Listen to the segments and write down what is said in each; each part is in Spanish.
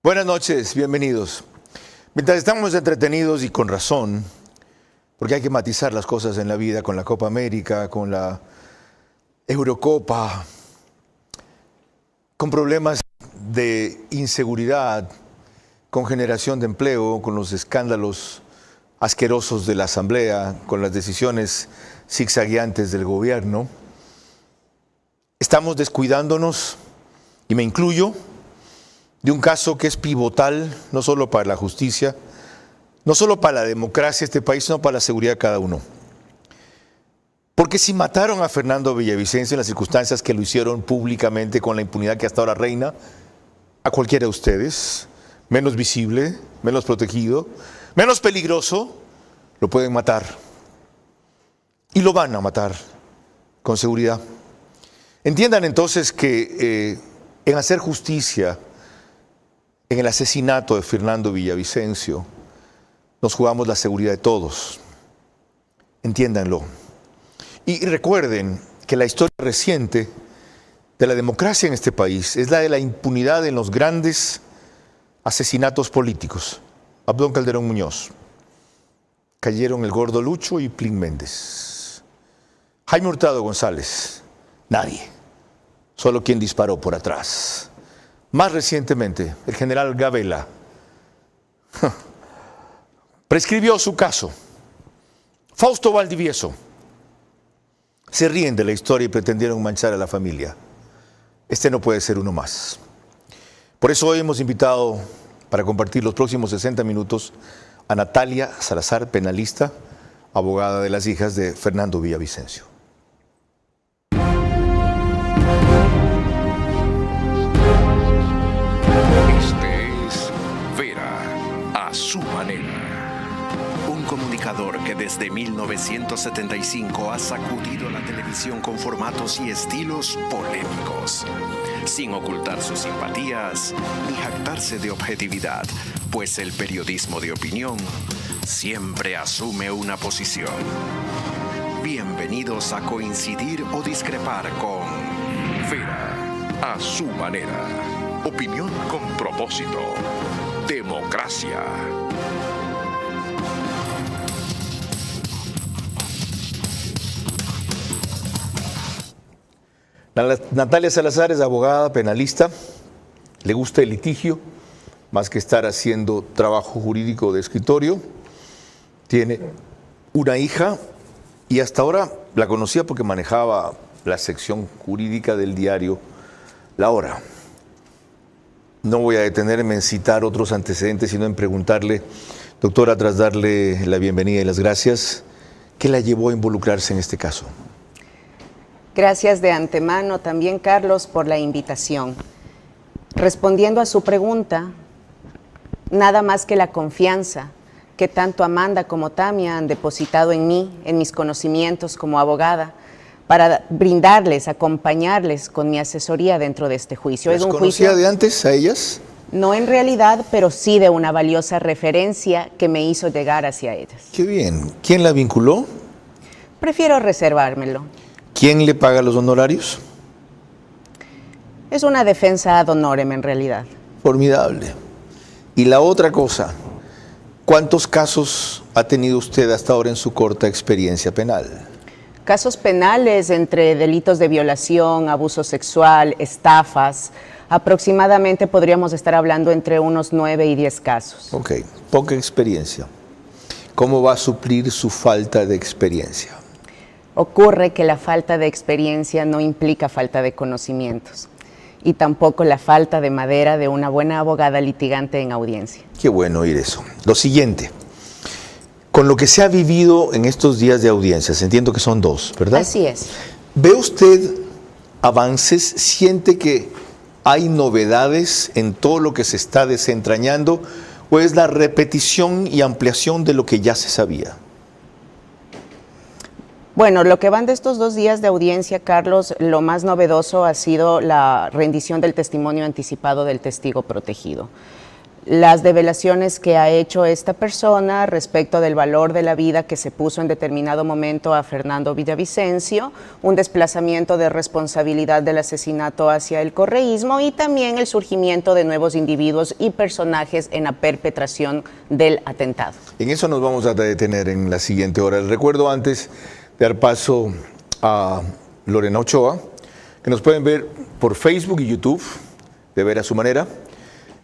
Buenas noches, bienvenidos. Mientras estamos entretenidos y con razón, porque hay que matizar las cosas en la vida con la Copa América, con la Eurocopa, con problemas de inseguridad, con generación de empleo, con los escándalos asquerosos de la Asamblea, con las decisiones zigzagueantes del gobierno. Estamos descuidándonos, y me incluyo, de un caso que es pivotal, no solo para la justicia, no solo para la democracia de este país, sino para la seguridad de cada uno. Porque si mataron a Fernando Villavicencio en las circunstancias que lo hicieron públicamente con la impunidad que hasta ahora reina, a cualquiera de ustedes, menos visible, menos protegido, menos peligroso, lo pueden matar. Y lo van a matar, con seguridad. Entiendan entonces que en hacer justicia, en el asesinato de Fernando Villavicencio, nos jugamos la seguridad de todos. Entiéndanlo. Y recuerden que la historia reciente de la democracia en este país es la de la impunidad en los grandes asesinatos políticos. Abdón Calderón Muñoz. Cayeron el Gordo Lucho y Plin Méndez. Jaime Hurtado González. Nadie. Solo quien disparó por atrás. Más recientemente, el general Gabela prescribió su caso. Fausto Valdivieso. Se ríen de la historia y pretendieron manchar a la familia. Este no puede ser uno más. Por eso hoy hemos invitado, para compartir los próximos 60 minutos, a Natalia Salazar, penalista, abogada de las hijas de Fernando Villavicencio. A su manera. Un comunicador que desde 1975 ha sacudido la televisión con formatos y estilos polémicos, sin ocultar sus simpatías ni jactarse de objetividad, pues el periodismo de opinión siempre asume una posición. Bienvenidos a coincidir o discrepar con Vera a su manera. Opinión con propósito. Democracia. Natalia Salazar es abogada, penalista, le gusta el litigio, más que estar haciendo trabajo jurídico de escritorio. Tiene una hija y hasta ahora la conocía porque manejaba la sección jurídica del diario La Hora. No voy a detenerme en citar otros antecedentes, sino en preguntarle, doctora, tras darle la bienvenida y las gracias, ¿qué la llevó a involucrarse en este caso? Gracias de antemano también, Carlos, por la invitación. Respondiendo a su pregunta, nada más que la confianza que tanto Amanda como Tamia han depositado en mí, en mis conocimientos como abogada, para brindarles, acompañarles con mi asesoría dentro de este juicio. ¿Las conocía de antes a ellas? No en realidad, pero sí de una valiosa referencia que me hizo llegar hacia ellas. Qué bien. ¿Quién la vinculó? Prefiero reservármelo. ¿Quién le paga los honorarios? Es una defensa ad honorem en realidad. Formidable. Y la otra cosa, ¿cuántos casos ha tenido usted hasta ahora en su corta experiencia penal? Casos penales entre delitos de violación, abuso sexual, estafas, aproximadamente podríamos estar hablando entre unos 9 y 10 casos. Ok, poca experiencia. ¿Cómo va a suplir su falta de experiencia? Ocurre que la falta de experiencia no implica falta de conocimientos y tampoco la falta de madera de una buena abogada litigante en audiencia. Qué bueno oír eso. Lo siguiente. Con lo que se ha vivido en estos días de audiencias, entiendo que son 2, ¿verdad? Así es. ¿Ve usted avances? ¿Siente que hay novedades en todo lo que se está desentrañando? ¿O es la repetición y ampliación de lo que ya se sabía? Bueno, lo que van de estos 2 días de audiencia, Carlos, lo más novedoso ha sido la rendición del testimonio anticipado del testigo protegido. las develaciones que ha hecho esta persona respecto del valor de la vida que se puso en determinado momento a Fernando Villavicencio, un desplazamiento de responsabilidad del asesinato hacia el correísmo y también el surgimiento de nuevos individuos y personajes en la perpetración del atentado. En eso nos vamos a detener en la siguiente hora. Les recuerdo antes de dar paso a Lorena Ochoa, que nos pueden ver por Facebook y YouTube, de ver a su manera.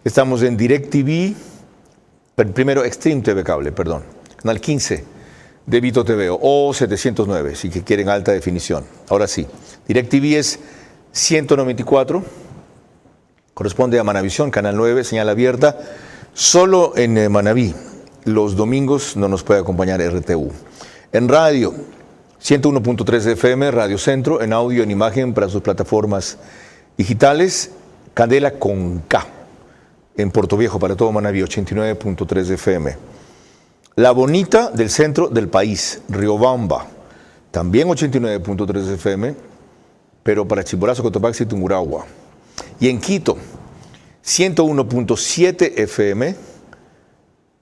Estamos en DirecTV, primero Extreme TV Cable, perdón, canal 15 de Vito TV o 709, si que quieren alta definición. Ahora sí, DirecTV es 194, corresponde a Manavisión, canal 9, señal abierta, solo en Manaví. Los domingos no nos puede acompañar RTU. En radio, 101.3 FM, Radio Centro, en audio, en imagen para sus plataformas digitales, Candela con K. En Puerto Viejo, para todo Manaví, 89.3 FM. La Bonita del centro del país, Riobamba, también 89.3 FM, pero para Chimborazo, Cotopaxi y Tungurahua. Y en Quito, 101.7 FM,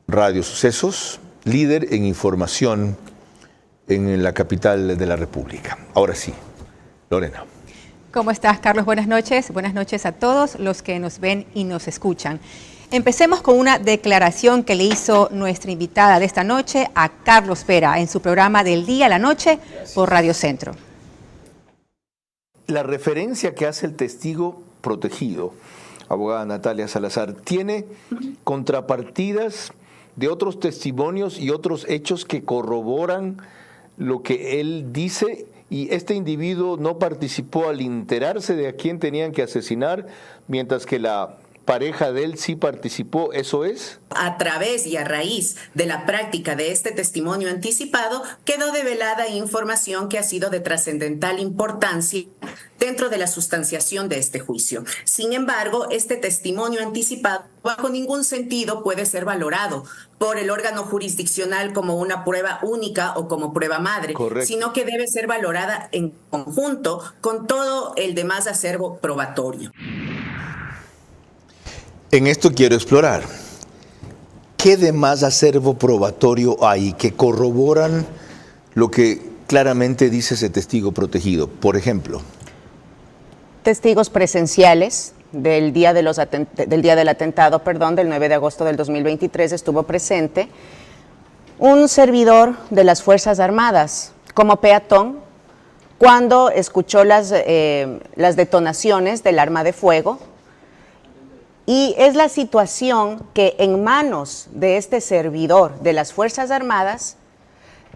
Radio Sucesos, líder en información en la capital de la República. Ahora sí, Lorena. ¿Cómo estás, Carlos? Buenas noches. Buenas noches a todos los que nos ven y nos escuchan. Empecemos con una declaración que le hizo nuestra invitada de esta noche a Carlos Vera en su programa Del Día a la Noche por Radio Centro. La referencia que hace el testigo protegido, abogada Natalia Salazar, tiene contrapartidas de otros testimonios y otros hechos que corroboran lo que él dice. Y este individuo no participó al enterarse de a quién tenían que asesinar, mientras que la pareja de él sí participó, ¿eso es? A través y a raíz de la práctica de este testimonio anticipado, quedó develada información que ha sido de trascendental importancia dentro de la sustanciación de este juicio. Sin embargo, este testimonio anticipado bajo ningún sentido puede ser valorado por el órgano jurisdiccional como una prueba única o como prueba madre, correcto, sino que debe ser valorada en conjunto con todo el demás acervo probatorio. En esto quiero explorar. ¿Qué demás acervo probatorio hay que corroboran lo que claramente dice ese testigo protegido? Por ejemplo, testigos presenciales del día del atentado, del 9 de agosto del 2023, estuvo presente un servidor de las Fuerzas Armadas como peatón cuando escuchó las detonaciones del arma de fuego. Y es la situación que en manos de este servidor de las Fuerzas Armadas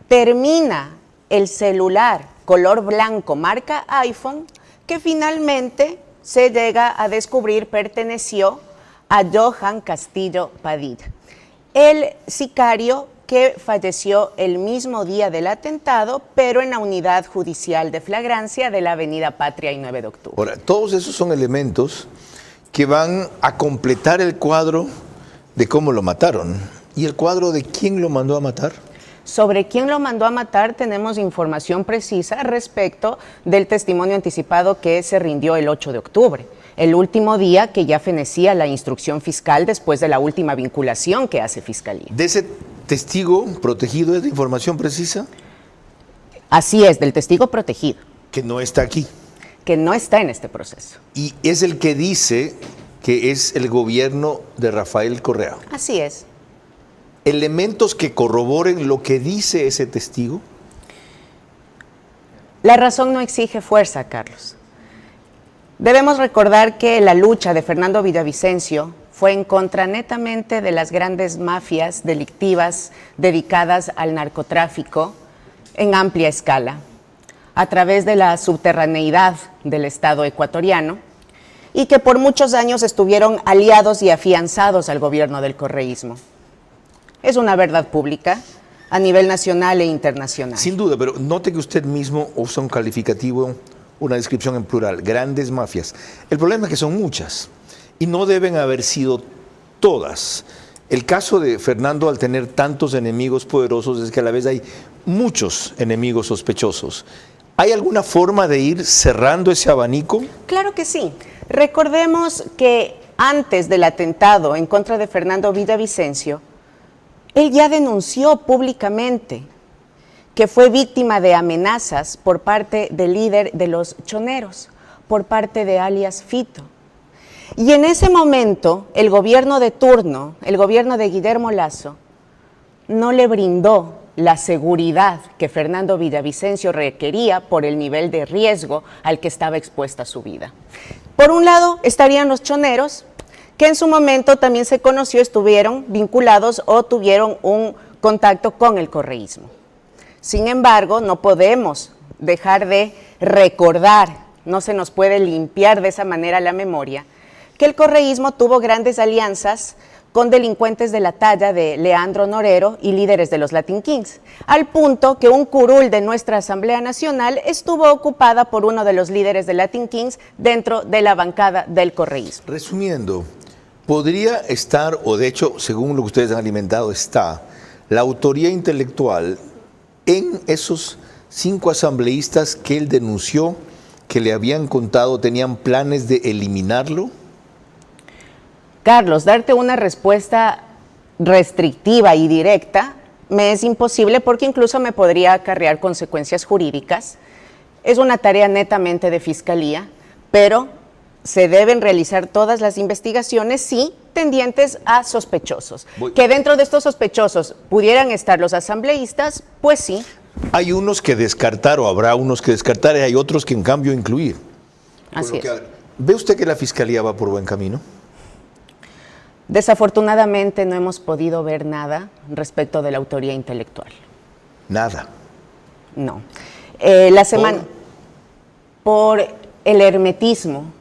termina el celular color blanco marca iPhone que finalmente se llega a descubrir perteneció a Johan Castillo Padilla, el sicario que falleció el mismo día del atentado, pero en la unidad judicial de flagrancia de la Avenida Patria y 9 de octubre. Ahora, todos esos son elementos que van a completar el cuadro de cómo lo mataron. ¿Y el cuadro de quién lo mandó a matar? Sobre quién lo mandó a matar tenemos información precisa respecto del testimonio anticipado que se rindió el 8 de octubre, el último día que ya fenecía la instrucción fiscal después de la última vinculación que hace Fiscalía. ¿De ese testigo protegido es de información precisa? Así es, del testigo protegido. Que no está aquí. Que no está en este proceso. Y es el que dice que es el gobierno de Rafael Correa. Así es. ¿Elementos que corroboren lo que dice ese testigo? La razón no exige fuerza, Carlos. Debemos recordar que la lucha de Fernando Villavicencio fue en contra netamente de las grandes mafias delictivas dedicadas al narcotráfico en amplia escala, a través de la subterraneidad del Estado ecuatoriano, y que por muchos años estuvieron aliados y afianzados al gobierno del correísmo. Es una verdad pública a nivel nacional e internacional. Sin duda, pero note que usted mismo usa un calificativo, una descripción en plural, grandes mafias. El problema es que son muchas y no deben haber sido todas. El caso de Fernando, al tener tantos enemigos poderosos, es que a la vez hay muchos enemigos sospechosos. ¿Hay alguna forma de ir cerrando ese abanico? Claro que sí. Recordemos que antes del atentado en contra de Fernando Villavicencio, él ya denunció públicamente que fue víctima de amenazas por parte del líder de los choneros, por parte de alias Fito. Y en ese momento, el gobierno de turno, el gobierno de Guillermo Lasso, no le brindó la seguridad que Fernando Villavicencio requería por el nivel de riesgo al que estaba expuesta su vida. Por un lado estarían los choneros, que en su momento también se conoció, estuvieron vinculados o tuvieron un contacto con el correísmo. Sin embargo, no podemos dejar de recordar, no se nos puede limpiar de esa manera la memoria, que el correísmo tuvo grandes alianzas con delincuentes de la talla de Leandro Norero y líderes de los Latin Kings, al punto que un curul de nuestra Asamblea Nacional estuvo ocupada por uno de los líderes de Latin Kings dentro de la bancada del correísmo. Resumiendo, podría estar, o de hecho, según lo que ustedes han alimentado, está la autoría intelectual en esos 5 asambleístas que él denunció, que le habían contado, tenían planes de eliminarlo. Carlos, darte una respuesta restrictiva y directa me es imposible porque incluso me podría acarrear consecuencias jurídicas. Es una tarea netamente de fiscalía, pero se deben realizar todas las investigaciones, sí, tendientes a sospechosos. Que dentro de estos sospechosos pudieran estar los asambleístas, pues sí. Hay unos que descartar, o habrá unos que descartar, y hay otros que en cambio incluir. Así es. ¿Ve usted que la fiscalía va por buen camino? Desafortunadamente no hemos podido ver nada respecto de la autoría intelectual. Nada. No. La semana, por el hermetismo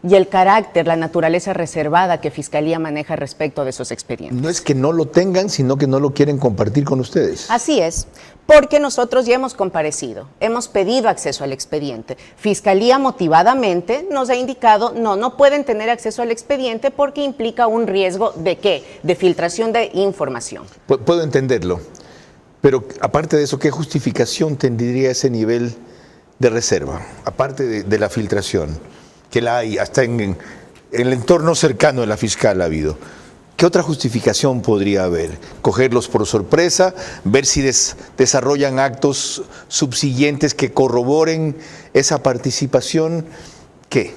y el carácter, la naturaleza reservada que Fiscalía maneja respecto de esos expedientes. No es que no lo tengan, sino que no lo quieren compartir con ustedes. Así es, porque nosotros ya hemos comparecido, hemos pedido acceso al expediente. Fiscalía motivadamente nos ha indicado, no pueden tener acceso al expediente porque implica un riesgo ¿de qué? De filtración de información. Puedo entenderlo, pero aparte de eso, ¿qué justificación tendría ese nivel de reserva? Aparte de la filtración, que la hay hasta en el entorno cercano de la fiscal ha habido. ¿Qué otra justificación podría haber? ¿Cogerlos por sorpresa? ¿Ver si desarrollan actos subsiguientes que corroboren esa participación? ¿Qué?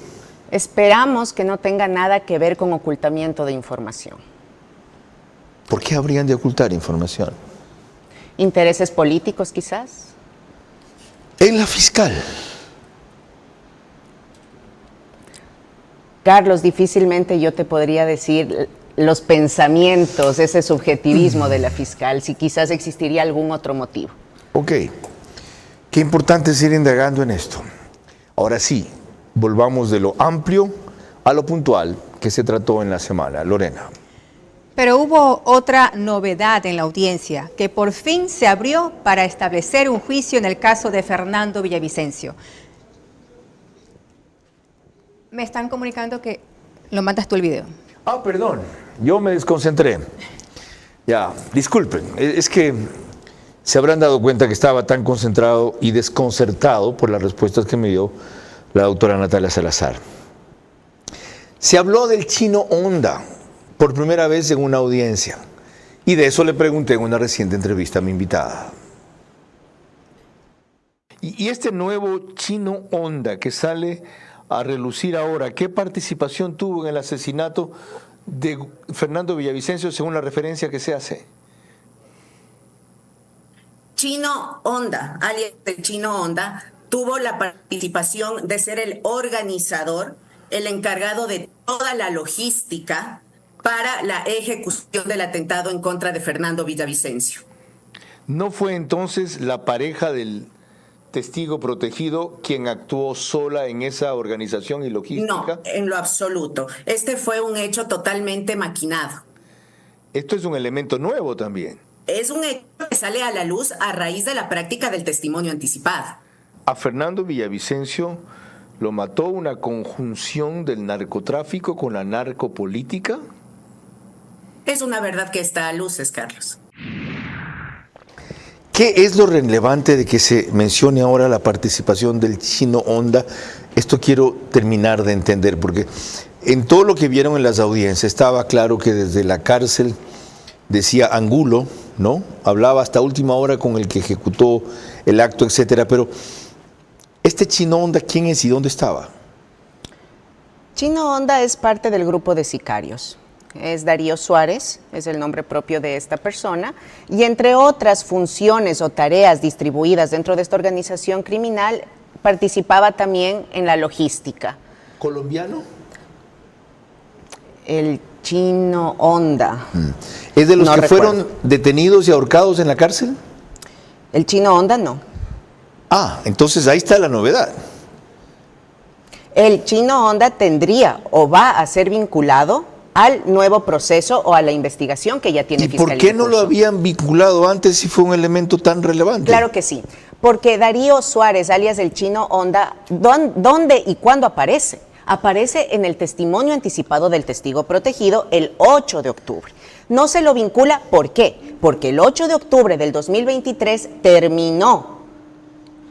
Esperamos que no tenga nada que ver con ocultamiento de información. ¿Por qué habrían de ocultar información? ¿Intereses políticos quizás? En la fiscal. Carlos, difícilmente yo te podría decir los pensamientos, ese subjetivismo de la fiscal, si quizás existiría algún otro motivo. Ok, qué importante es ir indagando en esto. Ahora sí, volvamos de lo amplio a lo puntual que se trató en la semana. Lorena. Pero hubo otra novedad en la audiencia, que por fin se abrió para establecer un juicio en el caso de Fernando Villavicencio. Me están comunicando que lo mandas tú el video. Ah, perdón, yo me desconcentré. Ya, disculpen, es que se habrán dado cuenta que estaba tan concentrado y desconcertado por las respuestas que me dio la doctora Natalia Salazar. Se habló del chino Honda por primera vez en una audiencia y de eso le pregunté en una reciente entrevista a mi invitada. Y este nuevo chino Honda que sale a relucir ahora, ¿qué participación tuvo en el asesinato de Fernando Villavicencio según la referencia que se hace? Chino Honda, alias el Chino Honda, tuvo la participación de ser el organizador, el encargado de toda la logística para la ejecución del atentado en contra de Fernando Villavicencio. ¿No fue entonces la pareja del testigo protegido quien actuó sola en esa organización y logística? No, en lo absoluto. Este fue un hecho totalmente maquinado. Esto es un elemento nuevo también. Es un hecho que sale a la luz a raíz de la práctica del testimonio anticipado. A Fernando Villavicencio lo mató una conjunción del narcotráfico con la narcopolítica. Es una verdad que está a luces, Carlos. ¿Qué es lo relevante de que se mencione ahora la participación del chino Honda? Esto quiero terminar de entender, porque En todo lo que vieron en las audiencias, estaba claro que desde la cárcel decía Angulo, ¿no? Hablaba hasta última hora con el que ejecutó el acto, etcétera. Pero, ¿este Chino Honda quién es y dónde estaba? Chino Honda es parte del grupo de sicarios. Es Darío Suárez, es el nombre propio de esta persona, y entre otras funciones o tareas distribuidas dentro de esta organización criminal, participaba también en la logística. ¿Colombiano? El Chino Honda. ¿Es de los No que recuerdo. fueron detenidos y ahorcados en la cárcel? El Chino Honda no. Ah, entonces ahí está la novedad. El Chino Honda tendría o va a ser vinculado al nuevo proceso o a la investigación que ya tiene ¿Y Fiscalía. por qué en no lo curso. habían vinculado antes si fue un elemento tan relevante? Claro que sí, porque Darío Suárez, alias el Chino Honda, ¿dónde y cuándo aparece? Aparece en el testimonio anticipado del testigo protegido el 8 de octubre. No se lo vincula, ¿por qué? Porque el 8 de octubre del 2023 terminó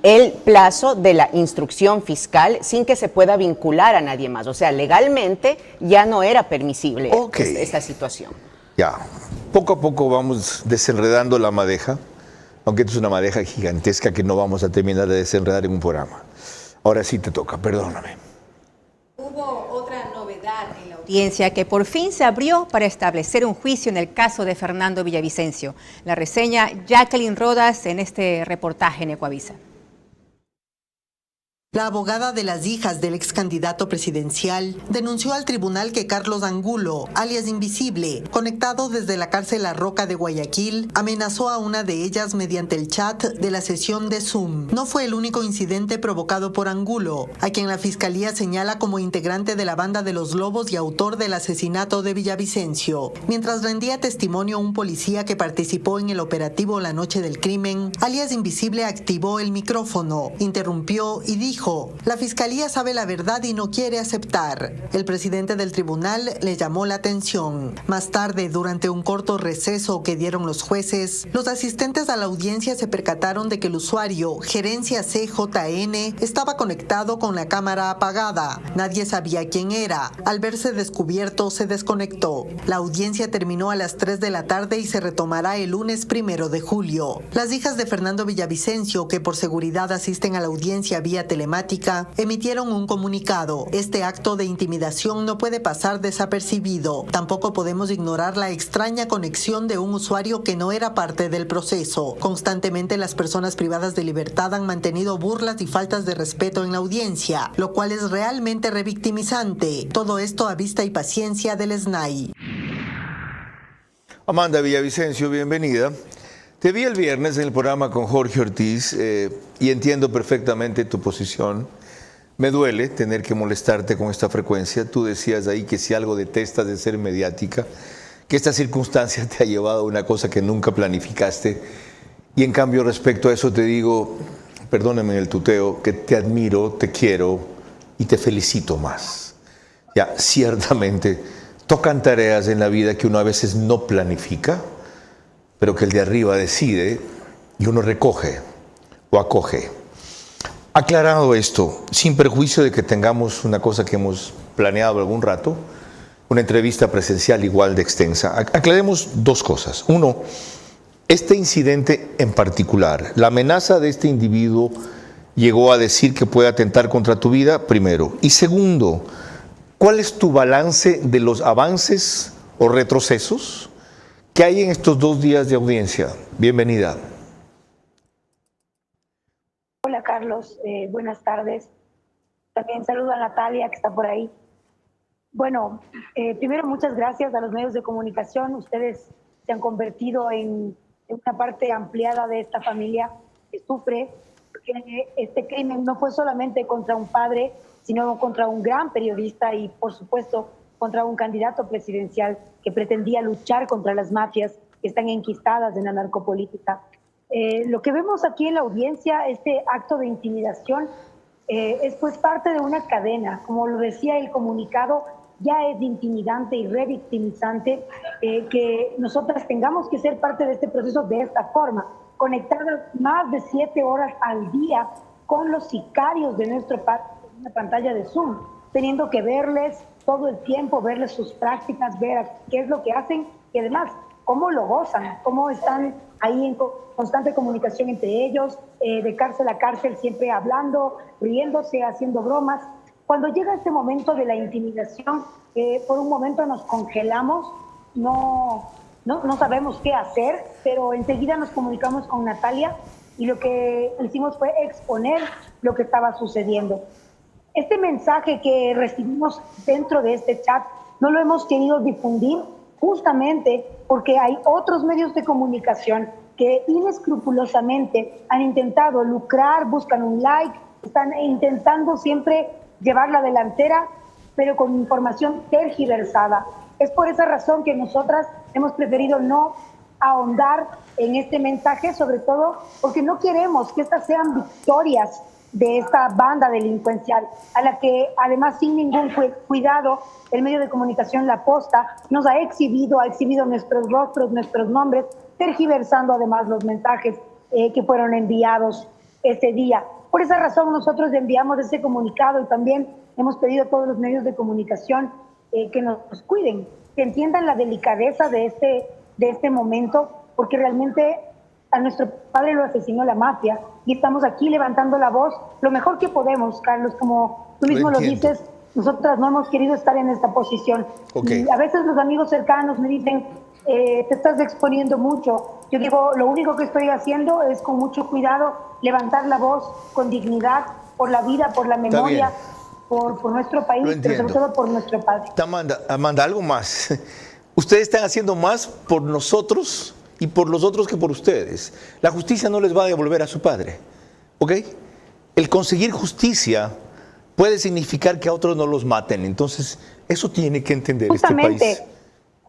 el plazo de la instrucción fiscal sin que se pueda vincular a nadie más. O sea, legalmente ya no era permisible esta situación. Ya, poco a poco vamos desenredando la madeja, aunque esto es una madeja gigantesca que no vamos a terminar de desenredar en un programa. Ahora sí te toca, perdóname. Hubo otra novedad en la audiencia que por fin se abrió para establecer un juicio en el caso de Fernando Villavicencio. La reseña Jacqueline Rodas en este reportaje en Ecuavisa. La abogada de las hijas del ex candidato presidencial denunció al tribunal que Carlos Angulo, alias Invisible, conectado desde la cárcel La Roca de Guayaquil, amenazó a una de ellas mediante el chat de la sesión de Zoom. No fue el único incidente provocado por Angulo, a quien la fiscalía señala como integrante de la banda de los Lobos y autor del asesinato de Villavicencio. Mientras rendía testimonio un policía que participó en el operativo la noche del crimen, alias Invisible activó el micrófono, interrumpió y dijo: la fiscalía sabe la verdad y no quiere aceptar. El presidente del tribunal le llamó la atención. Más tarde, durante un corto receso que dieron los jueces, los asistentes a la audiencia se percataron de que el usuario, gerencia CJN, estaba conectado con la cámara apagada. Nadie sabía quién era. Al verse descubierto, se desconectó. La audiencia terminó a las 3 de la tarde y se retomará el lunes 1 de julio. Las hijas de Fernando Villavicencio, que por seguridad asisten a la audiencia vía telemática, emitieron un comunicado. Este acto de intimidación no puede pasar desapercibido. Tampoco podemos ignorar la extraña conexión de un usuario que no era parte del proceso. Constantemente las personas privadas de libertad han mantenido burlas y faltas de respeto en la audiencia, lo cual es realmente revictimizante. Todo esto a vista y paciencia del SNAI. Amanda Villavicencio, bienvenida. Te vi el viernes en el programa con Jorge Ortiz y entiendo perfectamente tu posición. Me duele tener que molestarte con esta frecuencia. Tú decías ahí que si algo detestas de ser mediática, que esta circunstancia te ha llevado a una cosa que nunca planificaste. Y en cambio, respecto a eso te digo, perdóname el tuteo, que te admiro, te quiero y te felicito más. Ya, ciertamente, tocan tareas en la vida que uno a veces no planifica, pero que el de arriba decide y uno recoge o acoge. Aclarado esto, sin perjuicio de que tengamos una cosa que hemos planeado algún rato, una entrevista presencial igual de extensa, aclaremos dos cosas. Uno, este incidente en particular, la amenaza de este individuo llegó a decir que puede atentar contra tu vida, primero. Y segundo, ¿cuál es tu balance de los avances o retrocesos que hay en estos 2 días de audiencia? Bienvenida. Hola Carlos, buenas tardes. También saludo a Natalia que está por ahí. Bueno, primero muchas gracias a los medios de comunicación. Ustedes se han convertido en una parte ampliada de esta familia que sufre, porque este crimen no fue solamente contra un padre, sino contra un gran periodista y por supuesto contra un candidato presidencial que pretendía luchar contra las mafias que están enquistadas en la narcopolítica. Lo que vemos aquí en la audiencia, este acto de intimidación, es pues parte de una cadena. Como lo decía el comunicado, ya es intimidante y revictimizante que nosotras tengamos que ser parte de este proceso de esta forma, conectadas más de 7 horas al día con los sicarios de nuestro país en una pantalla de Zoom, teniendo que verles, todo el tiempo, verles sus prácticas, ver qué es lo que hacen y además cómo lo gozan, cómo están ahí en constante comunicación entre ellos, de cárcel a cárcel, siempre hablando, riéndose, haciendo bromas. Cuando llega este momento de la intimidación, por un momento nos congelamos, no sabemos qué hacer, pero enseguida nos comunicamos con Natalia y lo que hicimos fue exponer lo que estaba sucediendo. Este mensaje que recibimos dentro de este chat no lo hemos querido difundir justamente porque hay otros medios de comunicación que inescrupulosamente han intentado lucrar, buscan un like, están intentando siempre llevar la delantera, pero con información tergiversada. Es por esa razón que nosotras hemos preferido no ahondar en este mensaje, sobre todo porque no queremos que estas sean victorias de esta banda delincuencial, a la que además sin ningún cuidado el medio de comunicación La Posta nos ha exhibido nuestros rostros, nuestros nombres, tergiversando además los mensajes que fueron enviados ese día. Por esa razón nosotros enviamos ese comunicado y también hemos pedido a todos los medios de comunicación que nos cuiden, que entiendan la delicadeza de este momento, porque realmente a nuestro padre lo asesinó la mafia y estamos aquí levantando la voz lo mejor que podemos, Carlos, como tú mismo lo dices, nosotras no hemos querido estar en esta posición. Y a veces los amigos cercanos me dicen, te estás exponiendo mucho. Yo digo, lo único que estoy haciendo es con mucho cuidado levantar la voz con dignidad por la vida, por la memoria, por nuestro país, pero sobre todo por nuestro padre. Amanda, algo más. Ustedes están haciendo más por nosotros y por los otros que por ustedes. La justicia no les va a devolver a su padre, ¿ok? El conseguir justicia puede significar que a otros no los maten. Entonces, eso tiene que entender este país.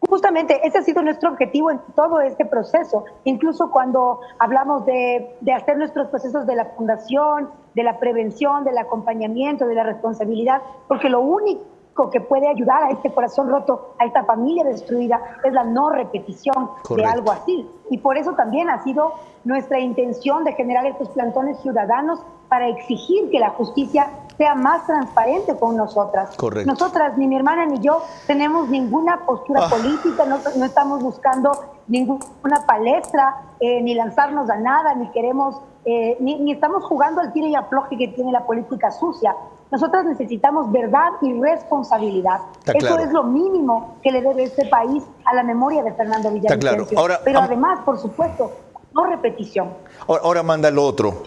Justamente, ese ha sido nuestro objetivo en todo este proceso. Incluso cuando hablamos de hacer nuestros procesos de la fundación, de la prevención, del acompañamiento, de la responsabilidad, porque lo único que puede ayudar a este corazón roto, a esta familia destruida, es la no repetición de algo así. Y por eso también ha sido nuestra intención de generar estos plantones ciudadanos para exigir que la justicia sea más transparente con nosotras. Nosotras, ni mi hermana ni yo, tenemos ninguna postura política, no estamos buscando ninguna palestra, ni lanzarnos a nada, ni queremos, ni estamos jugando al tire y afloje que tiene la política sucia. Nosotras necesitamos verdad y responsabilidad. Eso es lo mínimo que le debe este país a la memoria de Fernando Villavicencio. Pero además, por supuesto, no repetición. Ahora manda lo otro.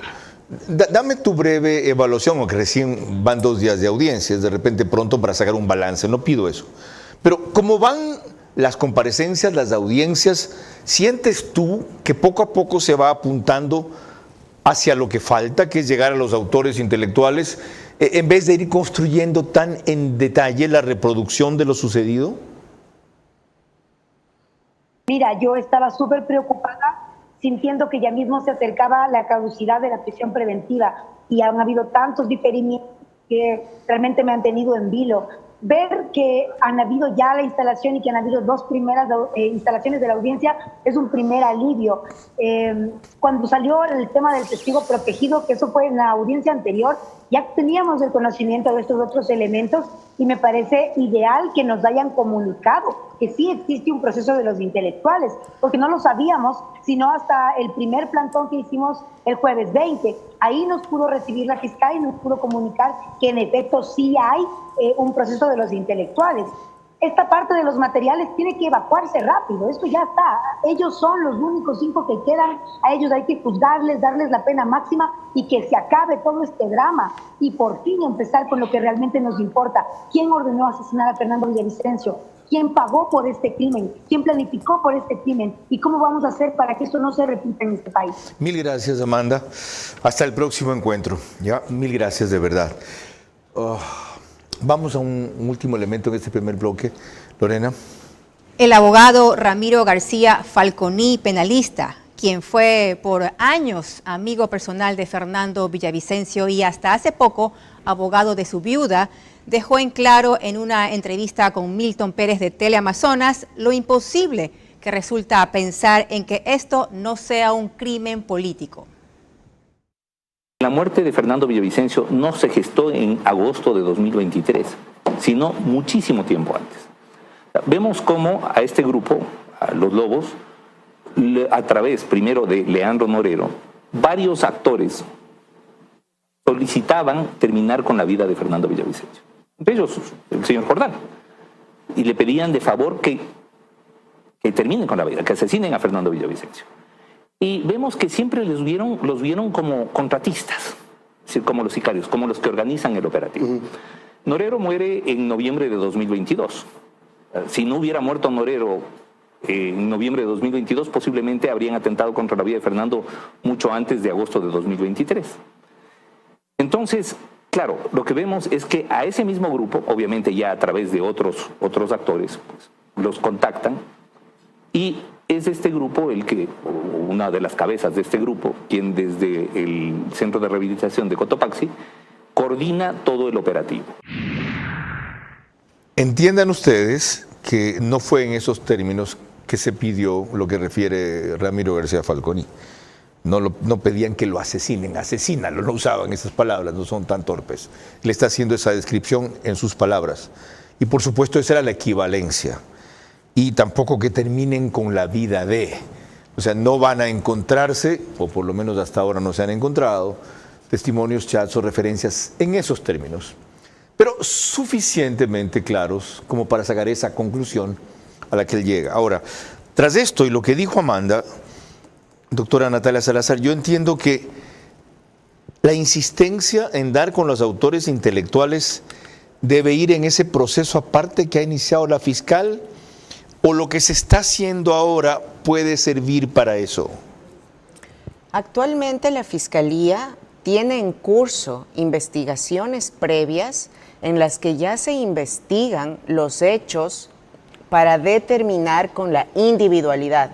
Dame tu breve evaluación, aunque recién van 2 días de audiencias, de repente pronto para sacar un balance, no pido eso. Pero ¿cómo van las comparecencias, las audiencias? ¿Sientes tú que poco a poco se va apuntando hacia lo que falta, que es llegar a los autores intelectuales, en vez de ir construyendo tan en detalle la reproducción de lo sucedido? Mira, yo estaba súper preocupada, sintiendo que ya mismo se acercaba la caducidad de la prisión preventiva y han habido tantos diferimientos que realmente me han tenido en vilo. Ver que han habido ya la instalación y que han habido 2 primeras instalaciones de la audiencia es un primer alivio. Cuando salió el tema del testigo protegido, que eso fue en la audiencia anterior, ya teníamos el conocimiento de estos otros elementos y me parece ideal que nos hayan comunicado que sí existe un proceso de los intelectuales, porque no lo sabíamos, sino hasta el primer plantón que hicimos el jueves 20. Ahí nos pudo recibir la fiscal y nos pudo comunicar que en efecto sí hay un proceso de los intelectuales. Esta parte de los materiales tiene que evacuarse rápido, esto ya está. Ellos son los únicos 5 que quedan, a ellos hay que juzgarles, darles la pena máxima y que se acabe todo este drama y por fin empezar con lo que realmente nos importa. ¿Quién ordenó asesinar a Fernando Villavicencio? ¿Quién pagó por este crimen? ¿Quién planificó por este crimen? ¿Y cómo vamos a hacer para que esto no se repita en este país? Mil gracias, Amanda. Hasta el próximo encuentro. Ya, mil gracias de verdad. Vamos a un último elemento en este primer bloque. Lorena. El abogado Ramiro García Falconi, penalista, quien fue por años amigo personal de Fernando Villavicencio y hasta hace poco abogado de su viuda, dejó en claro en una entrevista con Milton Pérez de Teleamazonas lo imposible que resulta pensar en que esto no sea un crimen político. La muerte de Fernando Villavicencio no se gestó en agosto de 2023. sino muchísimo tiempo antes. Vemos cómo a este grupo, a los Lobos, a través primero de Leandro Norero, varios actores solicitaban terminar con la vida de Fernando Villavicencio. Entre ellos, el señor Jordán. Y le pedían de favor que terminen con la vida, que asesinen a Fernando Villavicencio. Y vemos que siempre los vieron como contratistas, es decir, como los sicarios, como los que organizan el operativo. Norero muere en noviembre de 2022. Si no hubiera muerto Norero en noviembre de 2022, posiblemente habrían atentado contra la vida de Fernando mucho antes de agosto de 2023. Entonces, claro, lo que vemos es que a ese mismo grupo, obviamente ya a través de otros actores, pues, los contactan, y es este grupo una de las cabezas de este grupo, quien desde el Centro de Rehabilitación de Cotopaxi coordina todo el operativo. Entiendan ustedes que no fue en esos términos que se pidió lo que refiere Ramiro García Falconi. No pedían que lo asesinen, asesínalo, no usaban esas palabras, no son tan torpes. Le está haciendo esa descripción en sus palabras. Y por supuesto esa era la equivalencia. Y tampoco que terminen con la vida de. O sea, no van a encontrarse, o por lo menos hasta ahora no se han encontrado, testimonios, chats o referencias en esos términos. Pero suficientemente claros como para sacar esa conclusión a la que él llega. Ahora, tras esto y lo que dijo Amanda, doctora Natalia Salazar, yo entiendo que la insistencia en dar con los autores intelectuales debe ir en ese proceso aparte que ha iniciado la fiscal, o lo que se está haciendo ahora puede servir para eso. Actualmente la Fiscalía tiene en curso investigaciones previas en las que ya se investigan los hechos para determinar con la individualidad,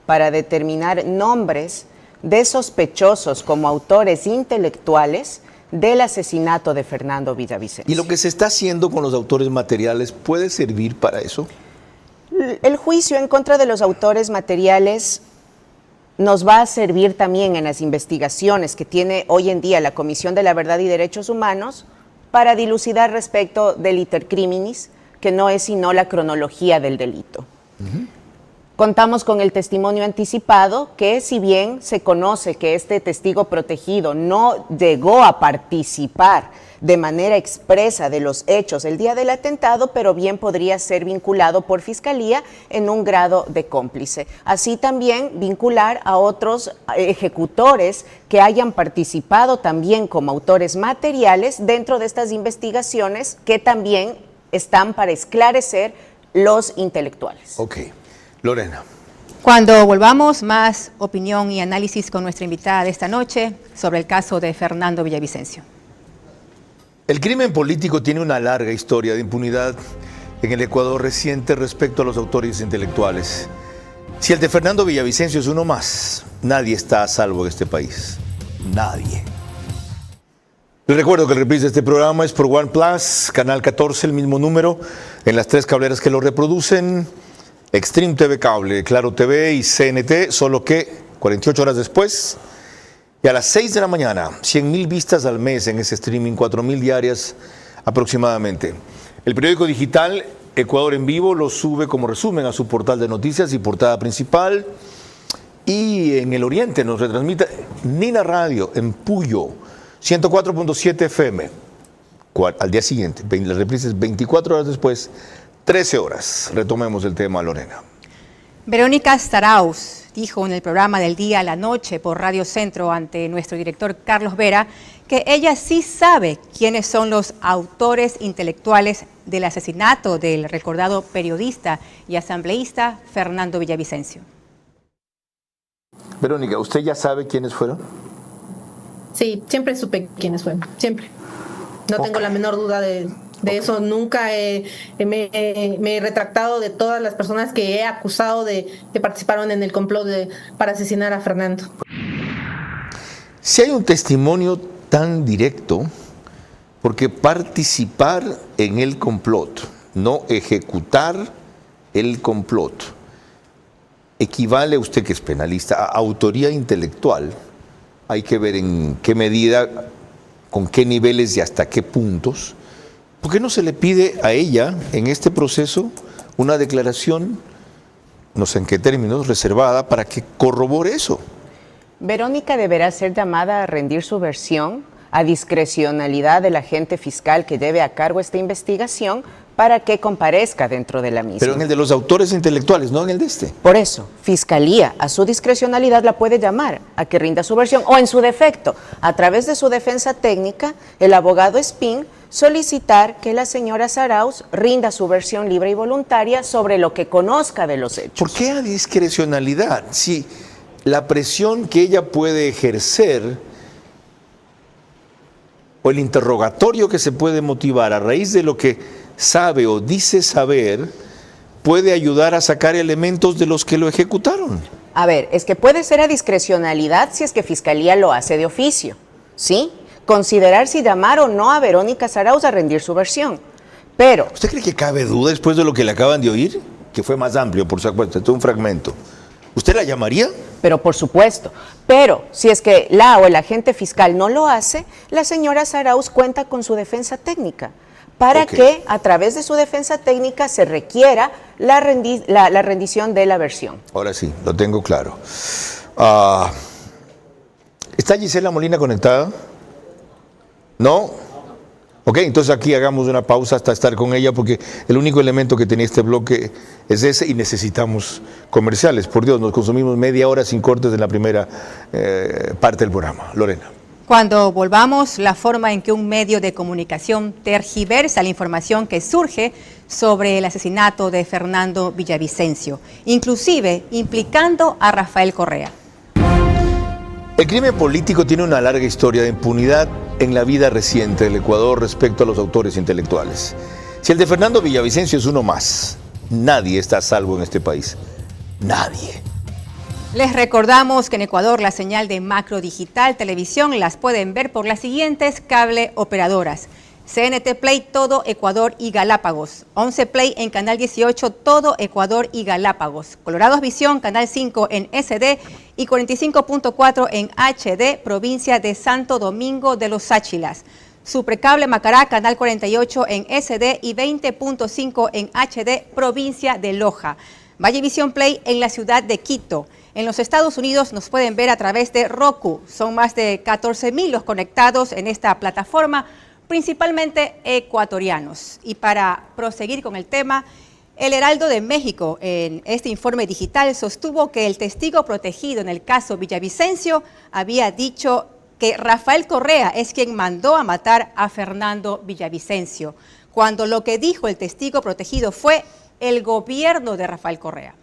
para determinar nombres de sospechosos como autores intelectuales del asesinato de Fernando Villavicencio. ¿Y lo que se está haciendo con los autores materiales puede servir para eso? El juicio en contra de los autores materiales nos va a servir también en las investigaciones que tiene hoy en día la Comisión de la Verdad y Derechos Humanos para dilucidar respecto del iter criminis, que no es sino la cronología del delito. Contamos con el testimonio anticipado, que si bien se conoce que este testigo protegido no llegó a participar de manera expresa de los hechos el día del atentado, pero bien podría ser vinculado por Fiscalía en un grado de cómplice. Así también vincular a otros ejecutores que hayan participado también como autores materiales dentro de estas investigaciones que también están para esclarecer los intelectuales. Ok. Lorena. Cuando volvamos, más opinión y análisis con nuestra invitada de esta noche sobre el caso de Fernando Villavicencio. El crimen político tiene una larga historia de impunidad en el Ecuador reciente respecto a los autores intelectuales. Si el de Fernando Villavicencio es uno más, nadie está a salvo en este país. Nadie. Les recuerdo que el reprise de este programa es por OnePlus, Canal 14, el mismo número, en las 3 cableras que lo reproducen, Extreme TV Cable, Claro TV y CNT, solo que 48 horas después, y a las 6 de la mañana, 100,000 vistas al mes en ese streaming, 4,000 diarias aproximadamente. El periódico digital Ecuador en Vivo lo sube como resumen a su portal de noticias y portada principal. Y en el oriente nos retransmite Nina Radio en Puyo, 104.7 FM. Al día siguiente, las reprises 24 horas después, 13 horas. Retomemos el tema, Lorena. Verónica Staraus dijo en el programa del Día a la Noche por Radio Centro ante nuestro director Carlos Vera que ella sí sabe quiénes son los autores intelectuales del asesinato del recordado periodista y asambleísta Fernando Villavicencio. Verónica, ¿usted ya sabe quiénes fueron? Sí, siempre supe quiénes fueron, siempre. No tengo la menor duda de eso. Nunca me he retractado de todas las personas que he acusado de que participaron en el complot para asesinar a Fernando. Si hay un testimonio tan directo, porque participar en el complot, no ejecutar el complot, equivale, usted que es penalista, a autoría intelectual. Hay que ver en qué medida, con qué niveles y hasta qué puntos ¿Por qué no se le pide a ella en este proceso una declaración, no sé en qué términos, reservada para que corrobore eso? Verónica deberá ser llamada a rendir su versión a discrecionalidad del agente fiscal que lleve a cargo esta investigación para que comparezca dentro de la misma. Pero en el de los autores intelectuales, no en el de este. Por eso, Fiscalía a su discrecionalidad la puede llamar a que rinda su versión o en su defecto, a través de su defensa técnica, el abogado Espín solicitar que la señora Zarauz rinda su versión libre y voluntaria sobre lo que conozca de los hechos. ¿Por qué a discrecionalidad? Si la presión que ella puede ejercer o el interrogatorio que se puede motivar a raíz de lo que sabe o dice saber, puede ayudar a sacar elementos de los que lo ejecutaron. A ver, es que puede ser a discrecionalidad si es que Fiscalía lo hace de oficio, ¿sí? Considerar si llamar o no a Verónica Zarauz a rendir su versión. Pero... ¿Usted cree que cabe duda después de lo que le acaban de oír? Que fue más amplio, por supuesto, esto es un fragmento. ¿Usted la llamaría? Pero por supuesto. Pero si es que la o el agente fiscal no lo hace, la señora Zarauz cuenta con su defensa técnica para que a través de su defensa técnica se requiera la rendición de la versión. Ahora sí, lo tengo claro. ¿Está Gisela Molina conectada? ¿No? Ok, entonces aquí hagamos una pausa hasta estar con ella porque el único elemento que tenía este bloque es ese y necesitamos comerciales. Por Dios, nos consumimos media hora sin cortes en la primera parte del programa. Lorena. Cuando volvamos, la forma en que un medio de comunicación tergiversa la información que surge sobre el asesinato de Fernando Villavicencio, inclusive implicando a Rafael Correa. El crimen político tiene una larga historia de impunidad en la vida reciente del Ecuador respecto a los autores intelectuales. Si el de Fernando Villavicencio es uno más, nadie está a salvo en este país. Nadie. Les recordamos que en Ecuador la señal de Macro Digital Televisión las pueden ver por las siguientes cable operadoras. CNT Play todo Ecuador y Galápagos, 11 Play en Canal 18 todo Ecuador y Galápagos, Colorados Visión Canal 5 en SD y 45.4 en HD, provincia de Santo Domingo de los Áchilas. Supracable Macará Canal 48 en SD y 20.5 en HD, provincia de Loja. Vallevisión Play en la ciudad de Quito. En los Estados Unidos nos pueden ver a través de Roku. Son más de 14.000 los conectados en esta plataforma, principalmente ecuatorianos. Y para proseguir con el tema, el Heraldo de México en este informe digital sostuvo que el testigo protegido en el caso Villavicencio había dicho que Rafael Correa es quien mandó a matar a Fernando Villavicencio, cuando lo que dijo el testigo protegido fue el gobierno de Rafael Correa.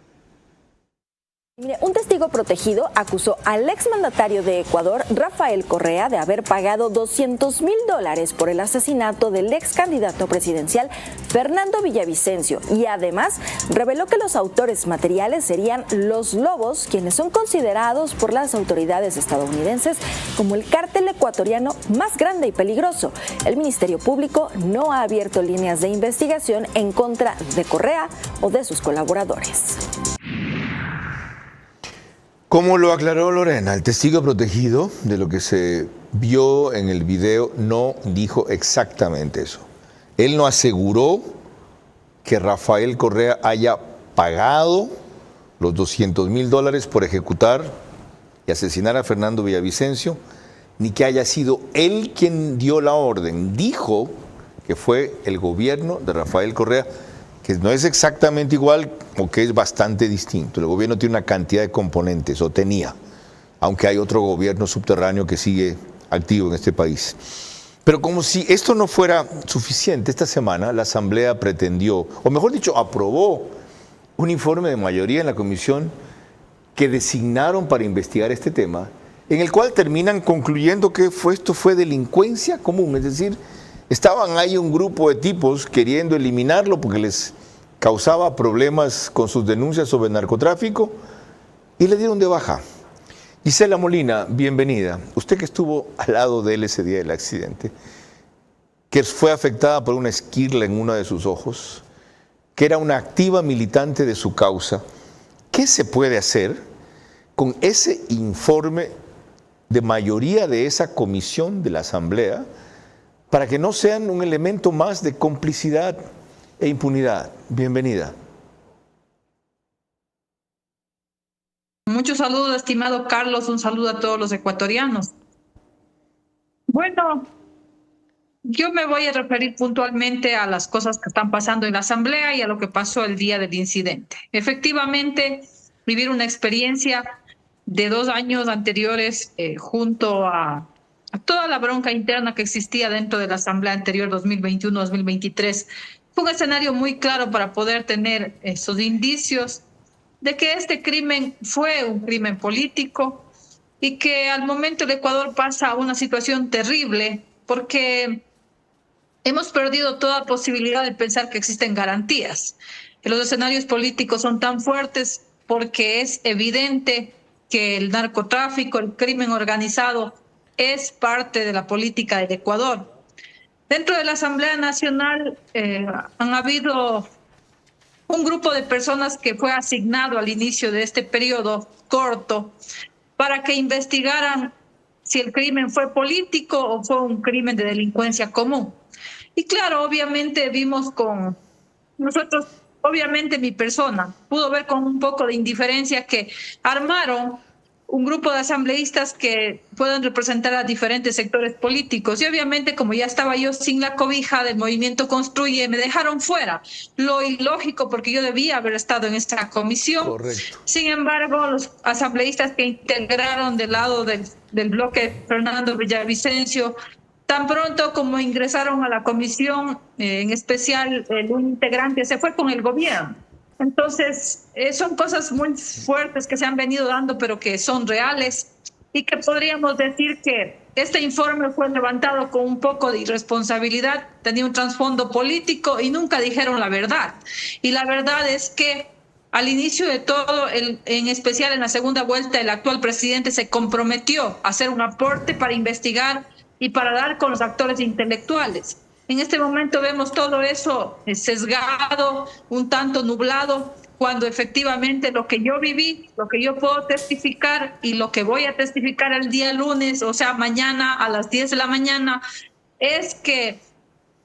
Un testigo protegido acusó al exmandatario de Ecuador, Rafael Correa, de haber pagado $200,000 por el asesinato del ex candidato presidencial Fernando Villavicencio y además reveló que los autores materiales serían los Lobos, quienes son considerados por las autoridades estadounidenses como el cártel ecuatoriano más grande y peligroso. El Ministerio Público no ha abierto líneas de investigación en contra de Correa o de sus colaboradores. Como lo aclaró Lorena, el testigo protegido de lo que se vio en el video no dijo exactamente eso. Él no aseguró que Rafael Correa haya pagado los $200,000 por ejecutar y asesinar a Fernando Villavicencio, ni que haya sido él quien dio la orden. Dijo que fue el gobierno de Rafael Correa, que no es exactamente igual o que es bastante distinto. El gobierno tiene una cantidad de componentes, o tenía, aunque hay otro gobierno subterráneo que sigue activo en este país. Pero como si esto no fuera suficiente, esta semana la Asamblea pretendió, o mejor dicho, aprobó un informe de mayoría en la comisión que designaron para investigar este tema, en el cual terminan concluyendo que esto fue delincuencia común, es decir, estaban ahí un grupo de tipos queriendo eliminarlo porque les causaba problemas con sus denuncias sobre narcotráfico y le dieron de baja. Gisela Molina, bienvenida. Usted que estuvo al lado de él ese día del accidente, que fue afectada por una esquirla en uno de sus ojos, que era una activa militante de su causa, ¿qué se puede hacer con ese informe de mayoría de esa comisión de la Asamblea para que no sean un elemento más de complicidad e impunidad. Bienvenida. Muchos saludos, estimado Carlos, un saludo a todos los ecuatorianos. Bueno, yo me voy a referir puntualmente a las cosas que están pasando en la Asamblea y a lo que pasó el día del incidente. Efectivamente, vivir una experiencia de 2 años anteriores junto a toda la bronca interna que existía dentro de la Asamblea anterior 2021-2023 fue un escenario muy claro para poder tener esos indicios de que este crimen fue un crimen político y que al momento el Ecuador pasa a una situación terrible porque hemos perdido toda posibilidad de pensar que existen garantías. Los escenarios políticos son tan fuertes porque es evidente que el narcotráfico, el crimen organizado, es parte de la política del Ecuador. Dentro de la Asamblea Nacional han habido un grupo de personas que fue asignado al inicio de este periodo corto para que investigaran si el crimen fue político o fue un crimen de delincuencia común. Y claro, obviamente vimos con nosotros, obviamente mi persona pudo ver con un poco de indiferencia que armaron un grupo de asambleístas que pueden representar a diferentes sectores políticos. Y obviamente, como ya estaba yo sin la cobija del movimiento Construye, me dejaron fuera. Lo ilógico, porque yo debía haber estado en esta comisión. Correcto. Sin embargo, los asambleístas que integraron del lado del bloque Fernando Villavicencio, tan pronto como ingresaron a la comisión, en especial un integrante se fue con el gobierno. Entonces, son cosas muy fuertes que se han venido dando, pero que son reales y que podríamos decir que este informe fue levantado con un poco de irresponsabilidad, tenía un trasfondo político y nunca dijeron la verdad. Y la verdad es que al inicio de todo, en especial en la segunda vuelta, el actual presidente se comprometió a hacer un aporte para investigar y para dar con los actores intelectuales. En este momento vemos todo eso sesgado, un tanto nublado, cuando efectivamente lo que yo viví, lo que yo puedo testificar y lo que voy a testificar el día lunes, o sea, mañana a las 10 de la mañana, es que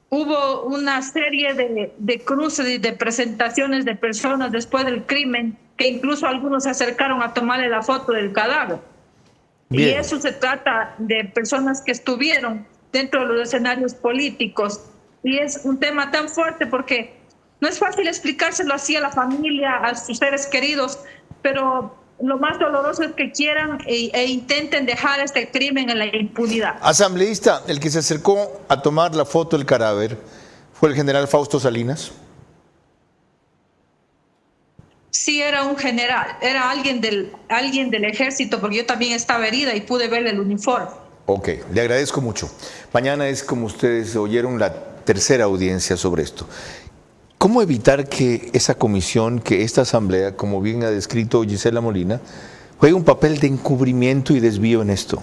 hubo una serie de cruces y de presentaciones de personas después del crimen, que incluso algunos se acercaron a tomarle la foto del cadáver. Bien. Y eso se trata de personas que estuvieron dentro de los escenarios políticos. Y es un tema tan fuerte porque no es fácil explicárselo así a la familia, a sus seres queridos, pero lo más doloroso es que quieran e intenten dejar este crimen en la impunidad. Asambleísta, el que se acercó a tomar la foto del cadáver, ¿fue el general Fausto Salinas? Sí, era un general, era alguien del ejército, porque yo también estaba herida y pude ver el uniforme. Ok, le agradezco mucho. Mañana es, como ustedes oyeron, la tercera audiencia sobre esto. ¿Cómo evitar que esa comisión, que esta asamblea, como bien ha descrito Gisela Molina, juegue un papel de encubrimiento y desvío en esto?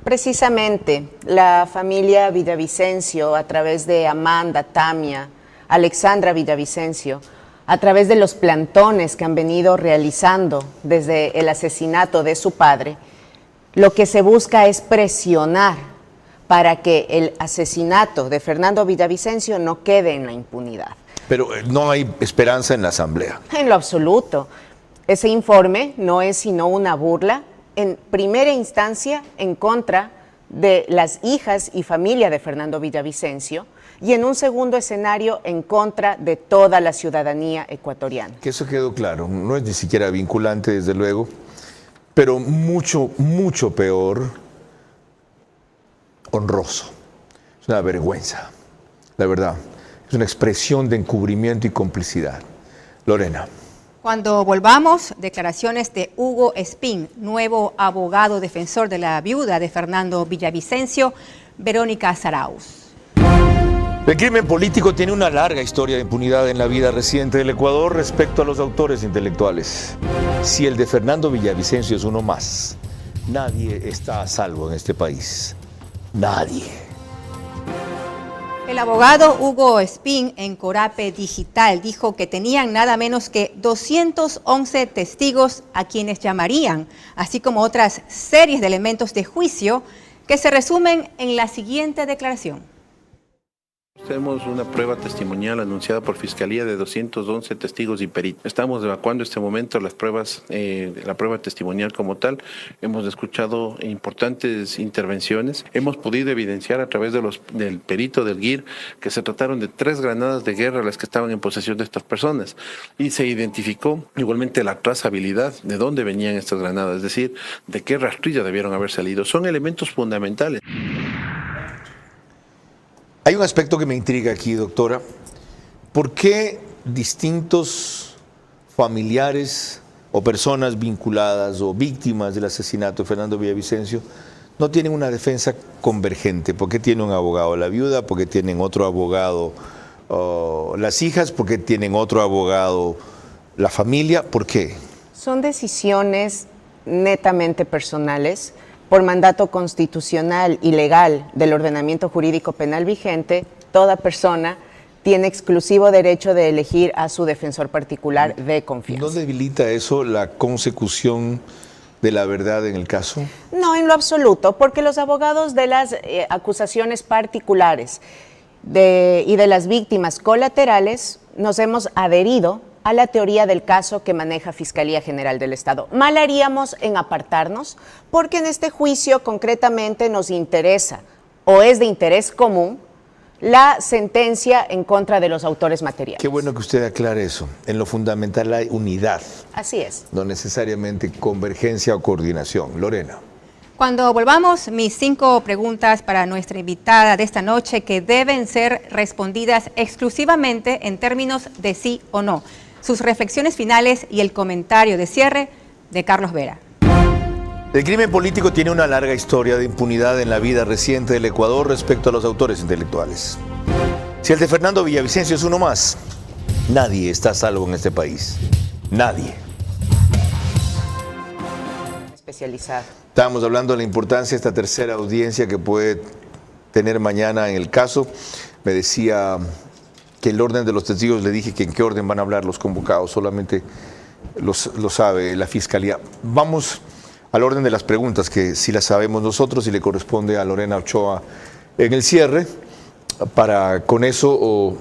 Precisamente, la familia Villavicencio, a través de Amanda, Tamia, Alexandra Villavicencio, a través de los plantones que han venido realizando desde el asesinato de su padre, lo que se busca es presionar para que el asesinato de Fernando Villavicencio no quede en la impunidad. Pero no hay esperanza en la Asamblea. En lo absoluto. Ese informe no es sino una burla, en primera instancia, en contra de las hijas y familia de Fernando Villavicencio, y en un segundo escenario, en contra de toda la ciudadanía ecuatoriana. Que eso quedó claro. No es ni siquiera vinculante, desde luego, pero mucho, mucho peor, honroso. Es una vergüenza, la verdad. Es una expresión de encubrimiento y complicidad. Lorena. Cuando volvamos, declaraciones de Hugo Espín, nuevo abogado defensor de la viuda de Fernando Villavicencio, Verónica Zarauz. El crimen político tiene una larga historia de impunidad en la vida reciente del Ecuador respecto a los autores intelectuales. Si el de Fernando Villavicencio es uno más, nadie está a salvo en este país. Nadie. El abogado Hugo Espín en Corape Digital dijo que tenían nada menos que 211 testigos a quienes llamarían, así como otras series de elementos de juicio que se resumen en la siguiente declaración. Tenemos una prueba testimonial anunciada por Fiscalía de 211 testigos y peritos. Estamos evacuando en este momento las pruebas, la prueba testimonial como tal. Hemos escuchado importantes intervenciones. Hemos podido evidenciar a través del perito del GIR que se trataron de 3 granadas de guerra las que estaban en posesión de estas personas. Y se identificó igualmente la trazabilidad de dónde venían estas granadas, es decir, de qué rastrilla debieron haber salido. Son elementos fundamentales. Hay un aspecto que me intriga aquí, doctora. ¿Por qué distintos familiares o personas vinculadas o víctimas del asesinato de Fernando Villavicencio no tienen una defensa convergente? ¿Por qué tiene un abogado la viuda? ¿Por qué tienen otro abogado las hijas? ¿Por qué tienen otro abogado la familia? ¿Por qué? Son decisiones netamente personales. Por mandato constitucional y legal del ordenamiento jurídico penal vigente, toda persona tiene exclusivo derecho de elegir a su defensor particular de confianza. ¿No debilita eso la consecución de la verdad en el caso? No, en lo absoluto, porque los abogados de las acusaciones particulares y de las víctimas colaterales nos hemos adherido a la teoría del caso que maneja Fiscalía General del Estado. Mal haríamos en apartarnos, porque en este juicio concretamente nos interesa, o es de interés común, la sentencia en contra de los autores materiales. Qué bueno que usted aclare eso. En lo fundamental hay unidad. Así es. No necesariamente convergencia o coordinación. Lorena. Cuando volvamos, mis 5 preguntas para nuestra invitada de esta noche que deben ser respondidas exclusivamente en términos de sí o no. Sus reflexiones finales y el comentario de cierre de Carlos Vera. El crimen político tiene una larga historia de impunidad en la vida reciente del Ecuador respecto a los autores intelectuales. Si el de Fernando Villavicencio es uno más, nadie está a salvo en este país. Nadie. Especializado. Estábamos hablando de la importancia de esta tercera audiencia que puede tener mañana en el caso. Me decía que el orden de los testigos, le dije que en qué orden van a hablar los convocados, solamente lo sabe la Fiscalía. Vamos al orden de las preguntas, que sí las sabemos nosotros y le corresponde a Lorena Ochoa en el cierre, para con eso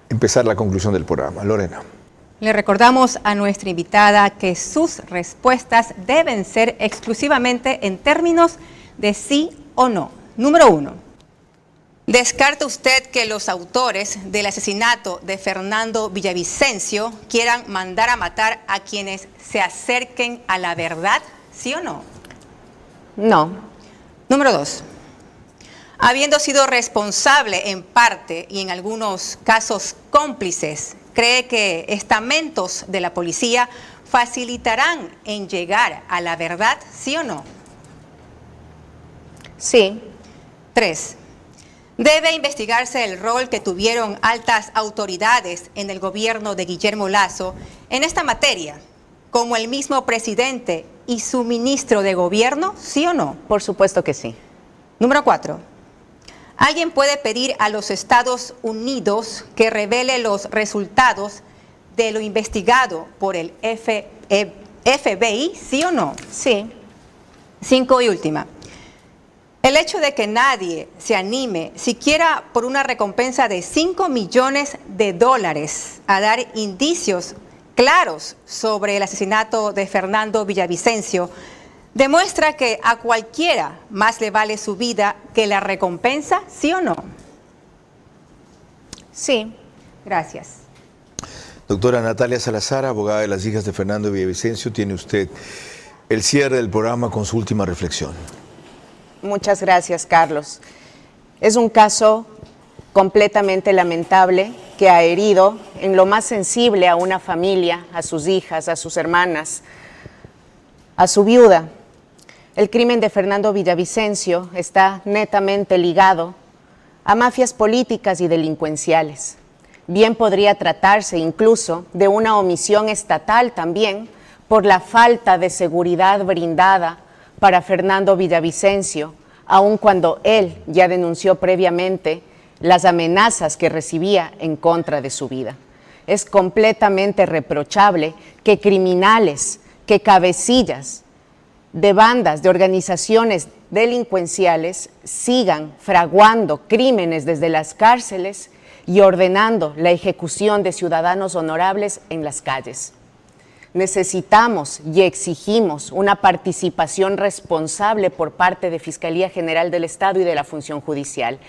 empezar la conclusión del programa. Lorena. Le recordamos a nuestra invitada que sus respuestas deben ser exclusivamente en términos de sí o no. Número 1. ¿Descarta usted que los autores del asesinato de Fernando Villavicencio quieran mandar a matar a quienes se acerquen a la verdad? ¿Sí o no? No. Número 2. Habiendo sido responsable en parte y en algunos casos cómplices, ¿cree que estamentos de la policía facilitarán en llegar a la verdad? ¿Sí o no? Sí. 3. Debe investigarse el rol que tuvieron altas autoridades en el gobierno de Guillermo Lasso en esta materia, como el mismo presidente y su ministro de gobierno, ¿sí o no? Por supuesto que sí. Número 4. ¿Alguien puede pedir a los Estados Unidos que revele los resultados de lo investigado por el FBI, ¿sí o no? Sí. 5 y última. El hecho de que nadie se anime, siquiera por una recompensa de $5 millones a dar indicios claros sobre el asesinato de Fernando Villavicencio, demuestra que a cualquiera más le vale su vida que la recompensa, ¿sí o no? Sí. Gracias. Doctora Natalia Salazar, abogada de las hijas de Fernando Villavicencio, tiene usted el cierre del programa con su última reflexión. Muchas gracias, Carlos. Es un caso completamente lamentable que ha herido en lo más sensible a una familia, a sus hijas, a sus hermanas, a su viuda. El crimen de Fernando Villavicencio está netamente ligado a mafias políticas y delincuenciales. Bien podría tratarse incluso de una omisión estatal también por la falta de seguridad brindada para Fernando Villavicencio, aun cuando él ya denunció previamente las amenazas que recibía en contra de su vida. Es completamente reprochable que criminales, que cabecillas de bandas, de organizaciones delincuenciales sigan fraguando crímenes desde las cárceles y ordenando la ejecución de ciudadanos honorables en las calles. Necesitamos y exigimos una participación responsable por parte de Fiscalía General del Estado y de la Función Judicial.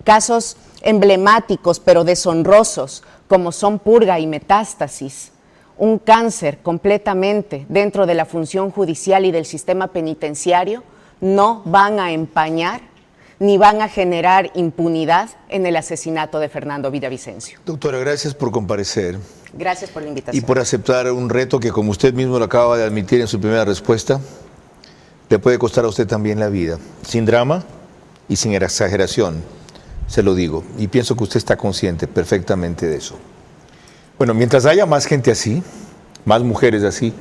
Casos emblemáticos pero deshonrosos como son Purga y Metástasis, un cáncer completamente dentro de la función judicial y del sistema penitenciario, no van a empañar ni van a generar impunidad en el asesinato de Fernando Villavicencio. Doctora, gracias por comparecer. Gracias por la invitación. Y por aceptar un reto que, como usted mismo lo acaba de admitir en su primera respuesta, le puede costar a usted también la vida. Sin drama y sin exageración, se lo digo. Y pienso que usted está consciente perfectamente de eso. Bueno, mientras haya más gente así, más mujeres así,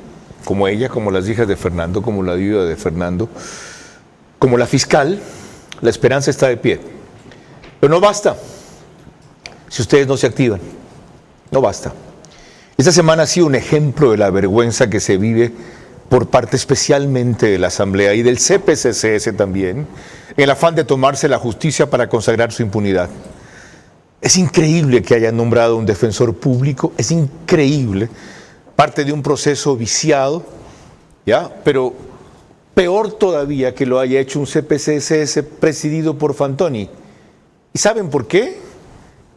como ella, como las hijas de Fernando, como la viuda de Fernando, como la fiscal, la esperanza está de pie. Pero no basta si ustedes no se activan. No basta. Esta semana ha sido un ejemplo de la vergüenza que se vive por parte especialmente de la Asamblea y del CPCCS también, en el afán de tomarse la justicia para consagrar su impunidad. Es increíble que hayan nombrado un defensor público, es increíble, parte de un proceso viciado, ¿ya? Pero peor todavía que lo haya hecho un CPCCS presidido por Fantoni. ¿Y saben por qué?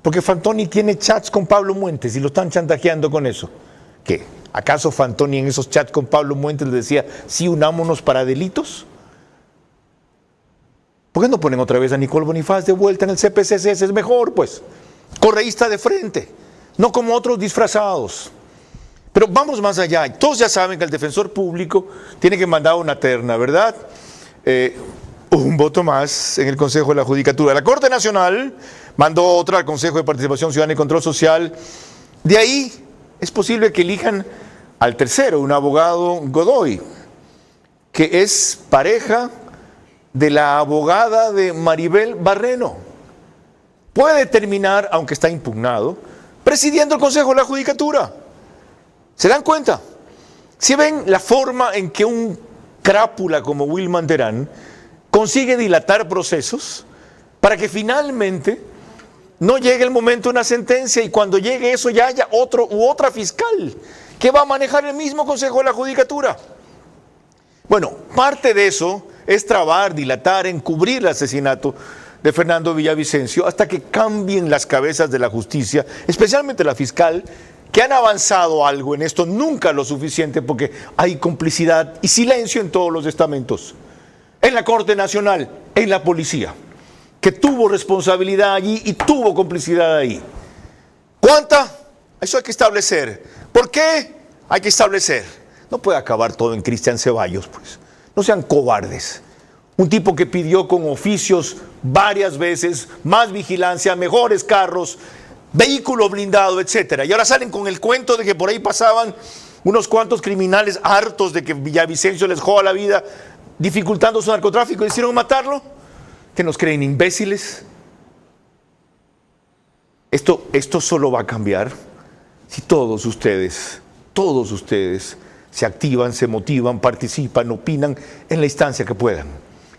Porque Fantoni tiene chats con Pablo Muentes y lo están chantajeando con eso. ¿Qué? ¿Acaso Fantoni en esos chats con Pablo Muentes le decía, sí, unámonos para delitos? ¿Por qué no ponen otra vez a Nicole Bonifaz de vuelta en el CPCCS? Es mejor, pues. Correísta de frente, no como otros disfrazados. Pero vamos más allá. Todos ya saben que el defensor público tiene que mandar una terna, ¿verdad? Un voto más en el Consejo de la Judicatura. La Corte Nacional mandó otra al Consejo de Participación Ciudadana y Control Social. De ahí es posible que elijan al tercero, un abogado Godoy, que es pareja de la abogada de Maribel Barreno. Puede terminar, aunque está impugnado, presidiendo el Consejo de la Judicatura. ¿Se dan cuenta? Si ven la forma en que un crápula como Wilman Terán consigue dilatar procesos para que finalmente no llegue el momento de una sentencia y cuando llegue eso ya haya otro u otra fiscal que va a manejar el mismo Consejo de la Judicatura. Bueno, parte de eso es trabar, dilatar, encubrir el asesinato de Fernando Villavicencio hasta que cambien las cabezas de la justicia, especialmente la fiscal, que han avanzado algo en esto, nunca lo suficiente porque hay complicidad y silencio en todos los estamentos, en la Corte Nacional, en la policía, que tuvo responsabilidad allí y tuvo complicidad ahí. ¿Cuánta? Eso hay que establecer. ¿Por qué? Hay que establecer. No puede acabar todo en Cristian Ceballos, pues. No sean cobardes. Un tipo que pidió con oficios varias veces más vigilancia, mejores carros, vehículo blindado, etcétera. Y ahora salen con el cuento de que por ahí pasaban unos cuantos criminales hartos de que Villavicencio les joda la vida, dificultando su narcotráfico, y decidieron matarlo. ¿Que nos creen imbéciles? Esto solo va a cambiar si todos ustedes se activan, se motivan, participan, opinan en la instancia que puedan.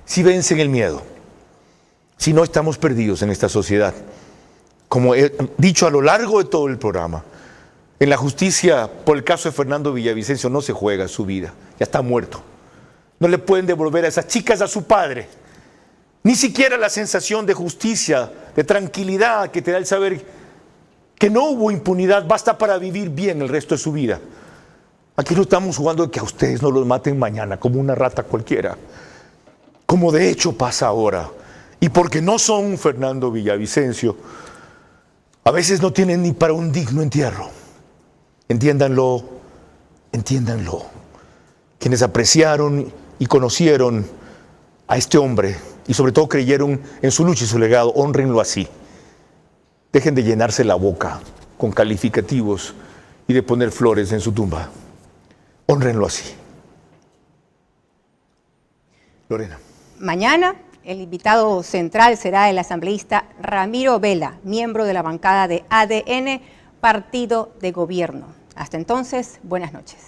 Si vencen el miedo, si no, estamos perdidos en esta sociedad. Como he dicho a lo largo de todo el programa, en la justicia, por el caso de Fernando Villavicencio, no se juega su vida, ya está muerto. No le pueden devolver a esas chicas a su padre, ni siquiera la sensación de justicia, de tranquilidad que te da el saber que no hubo impunidad, basta para vivir bien el resto de su vida. Aquí no estamos jugando de que a ustedes no los maten mañana como una rata cualquiera, como de hecho pasa ahora. Y porque no son Fernando Villavicencio, a veces no tienen ni para un digno entierro. Entiéndanlo, entiéndanlo. Quienes apreciaron y conocieron a este hombre y sobre todo creyeron en su lucha y su legado, hónrenlo así. Dejen de llenarse la boca con calificativos y de poner flores en su tumba. Hónrenlo así. Lorena. Mañana el invitado central será el asambleísta Ramiro Vela, miembro de la bancada de ADN, Partido de Gobierno. Hasta entonces, buenas noches.